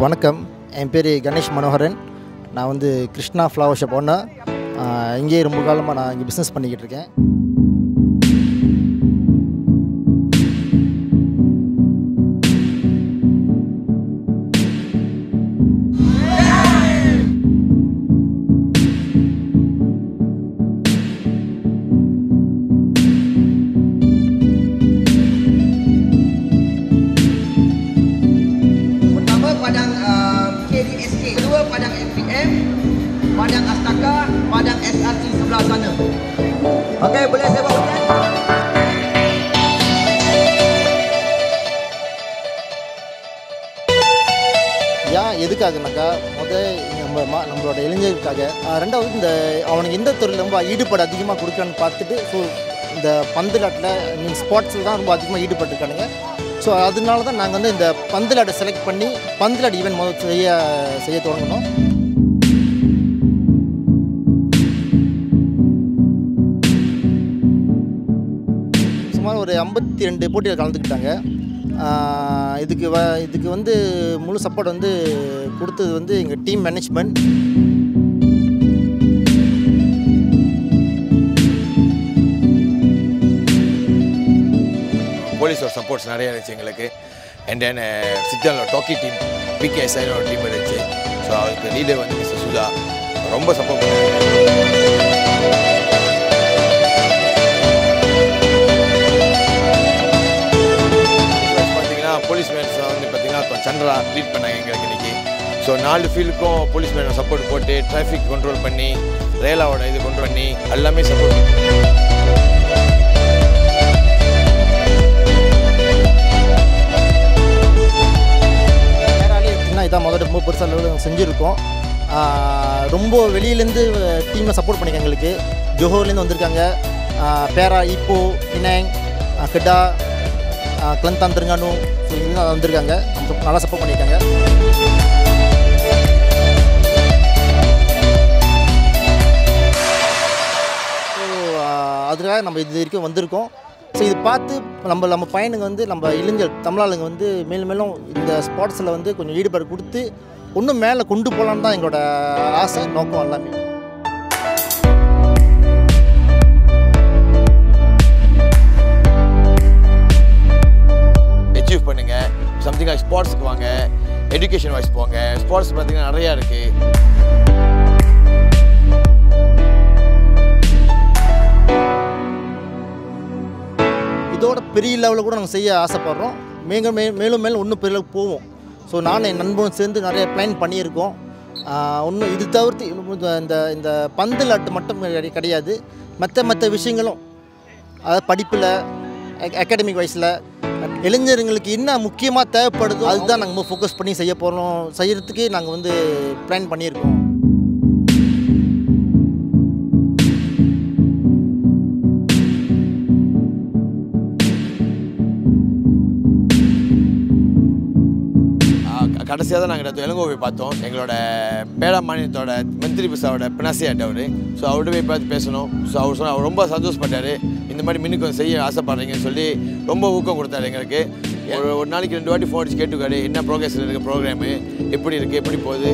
வணக்கம், என் பேர் கணேஷ் மனோகரன். நான் வந்து கிருஷ்ணா ஃப்ளவர் ஷாப் ஓனர். இங்கேயே ரொம்ப காலமாக நான் இங்கே பிஸ்னஸ் பண்ணிக்கிட்டு இருக்கேன். Kedua Padang MPM, Padang Astaka, Padang SRC sebelah sana. Okey, boleh saya bawa hujan? ஏன் எதுக்காகனாக்கா நம்மளோட இளைஞர்களுக்காக, ரெண்டாவது இந்த அவனுக்கு எந்த துறையில் ரொம்ப ஈடுபாடு அதிகமாக கொடுக்கணும்னு பார்த்துட்டு, ஸோ இந்த பந்துலாட்டில் ஸ்போர்ட்ஸில் தான் ரொம்ப அதிகமாக ஈடுபட்டுருக்கானுங்க. ஸோ அதனால தான் நாங்கள் வந்து இந்த பந்துலாட்டை செலக்ட் பண்ணி பந்துலாட் ஈவென்ட் முதல் செய்ய தொடங்கணும். சுமார் ஒரு 52 போட்டியில் கலந்துக்கிட்டாங்க. இதுக்கு வந்து முழு சப்போர்ட் வந்து கொடுத்தது வந்து எங்கள் டீம் மேனேஜ்மெண்ட். போலீஸோட சப்போர்ட்ஸ் நிறைய இருந்துச்சு எங்களுக்கு. அண்ட் தென் சித்தானோட டாக்கி டீம் பிகேஎஸ்ஐனோட டீம் இருந்துச்சு. ஸோ அவருக்கு லீடர் வந்து மிஸ்டர் சுதா ரொம்ப சப்போர்ட் பண்ணாங்க. பார்த்தீங்கன்னா போலீஸ்மேன்ஸ் வந்து பார்த்தீங்கன்னா சந்திரா லீட் பண்ணாங்க எங்களுக்கு இன்னைக்கு. ஸோ 4 ஃபீல்டுக்கும் போலீஸ்மேனை சப்போர்ட் போட்டு டிராஃபிக் கண்ட்ரோல் பண்ணி ரேலாவோட இது கண்ட்ரோல் பண்ணி எல்லாமே சப்போர்ட் இதான் முதல்ல ரொம்ப பெருசாக லெவலில் செஞ்சுருக்கோம். ரொம்ப வெளியிலேருந்து டீமை சப்போர்ட் பண்ணிக்க எங்களுக்கு. ஜோஹர்லேருந்து வந்திருக்காங்க, பேரா, இப்போ, பினாங், கெடா, கிளந்தான், தெலுங்கானு, ஸோ இங்கே வந்திருக்காங்க. நல்லா சப்போர்ட் பண்ணியிருக்காங்க. ஸோ அதுக்காக நம்ம இது வரைக்கும் வந்திருக்கோம். ஸோ இது பார்த்து நம்ம பையனுங்க வந்து நம்ம இளைஞர் தமிழாளுங்க வந்து மேலும் மேலும் இந்த ஸ்போர்ட்ஸில் வந்து கொஞ்சம் ஈடுபாடு கொடுத்து இன்னும் மேலே கொண்டு போகலான்னு தான் எங்களோட ஆசை, நோக்கம் எல்லாமே. அச்சீவ் பண்ணுங்கள். சம்திங் ஸ்போர்ட்ஸுக்கு வாங்க, எஜுகேஷன் வைஸ் போங்க. ஸ்போர்ட்ஸ் பார்த்தீங்கன்னா நிறையா இருக்குது. இதோட பெரிய லெவலில் கூட நாங்கள் செய்ய ஆசைப்படுறோம். மேலும் இன்னும் பெரிய லெவலுக்கு போவோம். ஸோ நானும் என் நண்பனும் சேர்ந்து நிறைய பிளான் பண்ணியிருக்கோம். இன்னும் இது தவிர்த்து இந்த பந்துலாட்டு மட்டும் கிடையாது, மற்ற விஷயங்களும், அதாவது படிப்பில், அகாடமிக் வைஸில் இளைஞர்களுக்கு என்ன முக்கியமாக தேவைப்படுதோ அதுதான் நாங்கள் ஃபோக்கஸ் பண்ணி செய்யறதுக்கு நாங்கள் வந்து பிளான் பண்ணியிருக்கோம். கடைசியாக தான் நாங்கள் இளங்கோவை பார்த்தோம். எங்களோட பேடா மாநிலத்தோட மந்திரி பிசாவோட பினாசியாட் அவர். ஸோ அவர்கிட்ட போய் பார்த்து பேசணும். ஸோ அவர் ரொம்ப சந்தோஷப்பட்டார். இந்த மாதிரி மின்னுக்கு செய்ய ஆசைப்படுறீங்கன்னு சொல்லி ரொம்ப ஊக்கம் கொடுத்தாரு எங்களுக்கு. ஒரு நாளைக்கு 2 வாட்டி ஃபோன் அடிச்சு கேட்டுக்காரு, என்ன ப்ரோக்ரஸில் இருக்குது, ப்ரோக்ராமு எப்படி இருக்குது, எப்படி போகுது.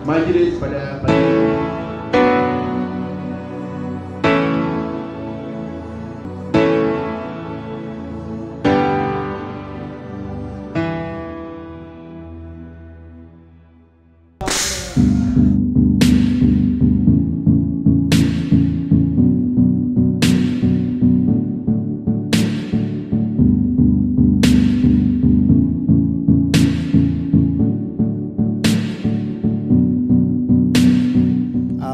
Majlis pada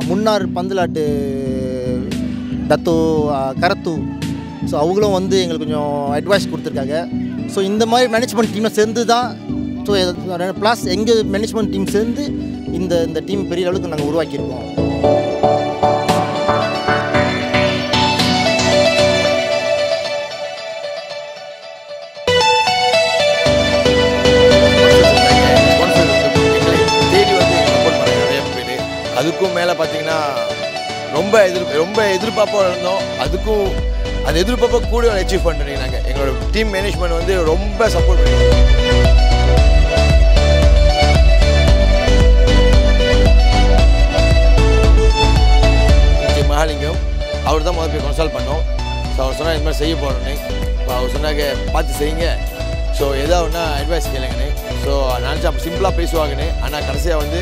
முன்னாள் பந்துலாட்டு டத்தோ கரத்து, ஸோ அவங்களும் வந்து எங்களுக்கு கொஞ்சம் அட்வைஸ் கொடுத்துருக்காங்க. ஸோ இந்த மாதிரி மேனேஜ்மெண்ட் டீமை சேர்ந்து தான், ஸோ ப்ளஸ் எங்கள் மேனேஜ்மெண்ட் டீம் சேர்ந்து இந்த டீம் பெரிய அளவுக்கு நாங்கள் உருவாக்கியிருக்கோம். அதுக்கும் மேலே பார்த்தீங்கன்னா ரொம்ப எதிர்பார்ப்பாக இருந்தோம். அதுக்கும் அந்த எதிர்பார்ப்பை கூட அச்சீவ் பண்ணிட்டு நாங்கள் எங்களோட டீம் மேனேஜ்மெண்ட் வந்து ரொம்ப சப்போர்ட் பண்ணிருக்கோம். மகாலிங்கம் அவர் தான் முதல் போய் கன்சல்ட் பண்ணோம். ஸோ அவர் சொன்னால் இது மாதிரி செய்ய போகிறோன்னு. இப்போ அவர் சொன்னாங்க பார்த்து செய்யுங்க, ஸோ எதாவதுன்னா அட்வைஸ் கேளுங்கன்னு. ஸோ நினச்சா அப்போ சிம்பிளாக பேசுவாங்கன்னு. ஆனால் கடைசியாக வந்து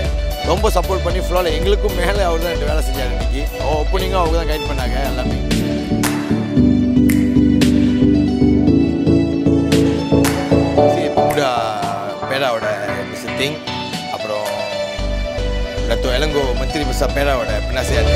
ரொம்ப சப்போர்ட் பண்ணி ஃபுல்லாக எங்களுக்கும் மேலே அவர் தான் 2 வேலை செஞ்சார் இன்றைக்கி. ஓப்பனிங்கும் அவங்க தான் கைட் பண்ணாங்க எல்லாமே. பூடா பேராவோட மிஸ் திங், அப்புறம் டத்தோ இளங்கோ மந்திரி மிஸ்ஸா பேராவோட பின்னாசியார்.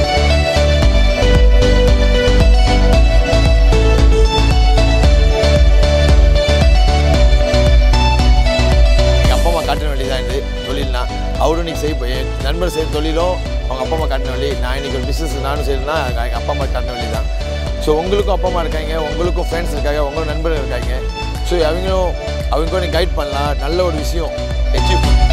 காட்ட வேண்டியதான் இது தொழில்னா. அவரும் இன்றைக்கி செய்ய நண்பர் செய்கிற தொழிலும் அவங்க அப்பா அம்மா காட்டின வழி. நான் இன்றைக்கி ஒரு பிஸ்னஸ் நானும் செய்யணும்னா எங்கள் அப்பா அம்மா காட்டின வழி தான். ஸோ உங்களுக்கும் அப்பா அம்மா இருக்காங்க, உங்களுக்கும் ஃப்ரெண்ட்ஸ் இருக்காங்க, உங்களும் நண்பர்கள் இருக்காங்க. ஸோ அவங்க நீங்கள் கைட் பண்ணலாம். நல்ல ஒரு விஷயம் அச்சீவ் பண்ணலாம்.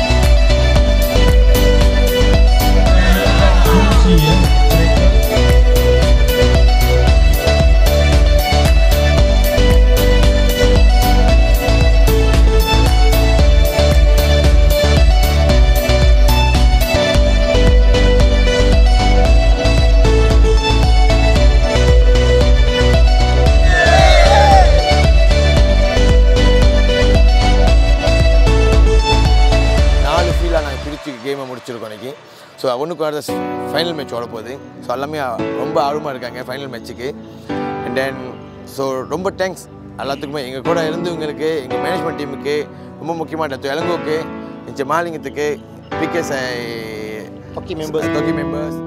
கேமை முடிச்சிருக்கோம் இன்றைக்கி. ஸோ ஒன்றுக்கு வர ஃபைனல் மேட்ச் ஓட போகுது. ஸோ எல்லாமே ரொம்ப ஆர்வமாக இருக்காங்க ஃபைனல் மேட்ச்சுக்கு. அண்ட் தென் ஸோ ரொம்ப தேங்க்ஸ் எல்லாத்துக்குமே, எங்கள் கூட இருந்தவங்களுக்கு, எங்கள் மேனேஜ்மெண்ட் டீமுக்கு, ரொம்ப முக்கியமாக இளங்கோக்கு, இந்த மகாலிங்கத்துக்கு, பிகேஎஸ் தொக்கி members.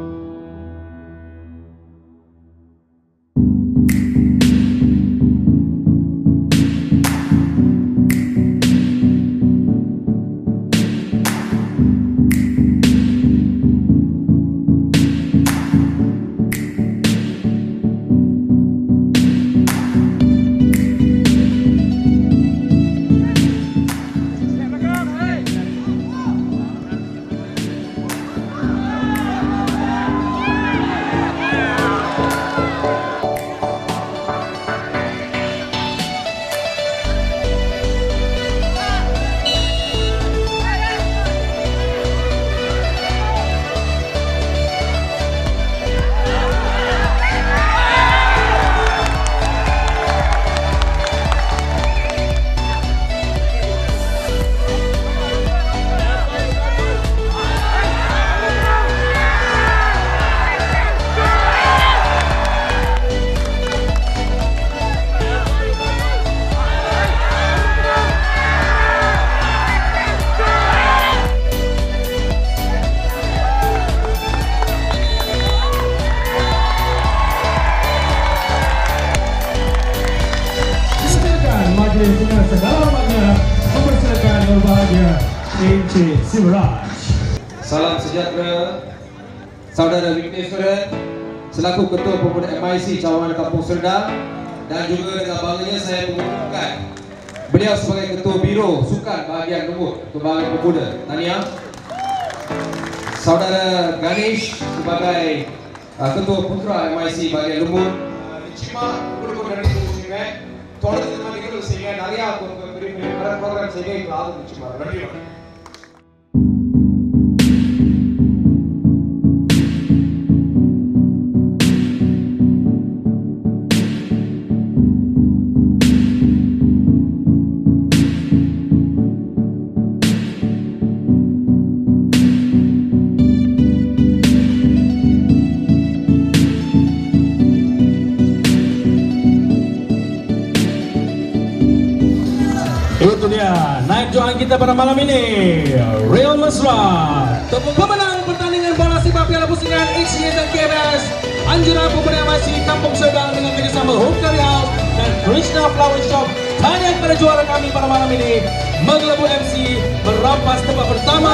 Dengan segala makna mempersilakan yang berbahagia Encik Sivraj. Salam sejahtera saudara Vignesh selaku Ketua Pemuda MIC Cawangan Kampung Serdang, dan juga dengan bangganya saya mengumumkan beliau sebagai Ketua Biro Sukan Bahagian Lumut Kebanggaan Pemuda. Tahniah. Saudara Ganesh sebagai Ketua Putra MIC Bahagian Lumut. நிச்சயமா உங்களுக்கு நன்றி தெரிவிக்கிறேன். தொடர்ந்து இந்த மாதிரி நிகழ்வு செய்ய நிறைய ப்ரோக்ராம் செய்ய எங்களுக்கு ஆதரவு நிச்சயமா. நன்றி. Itu dia naik joan kita pada malam ini, Real Mesra. Pemenang pertandingan bola sepak Piala Pusingan HCA dan KMS Anjuran Pemuda MIC Kampung Serdang dengan kerjasama Hoka Riau dan Krishna Flower Shop. Tanya kepada juara kami pada malam ini, Meglebu MC merampas tempat pertama.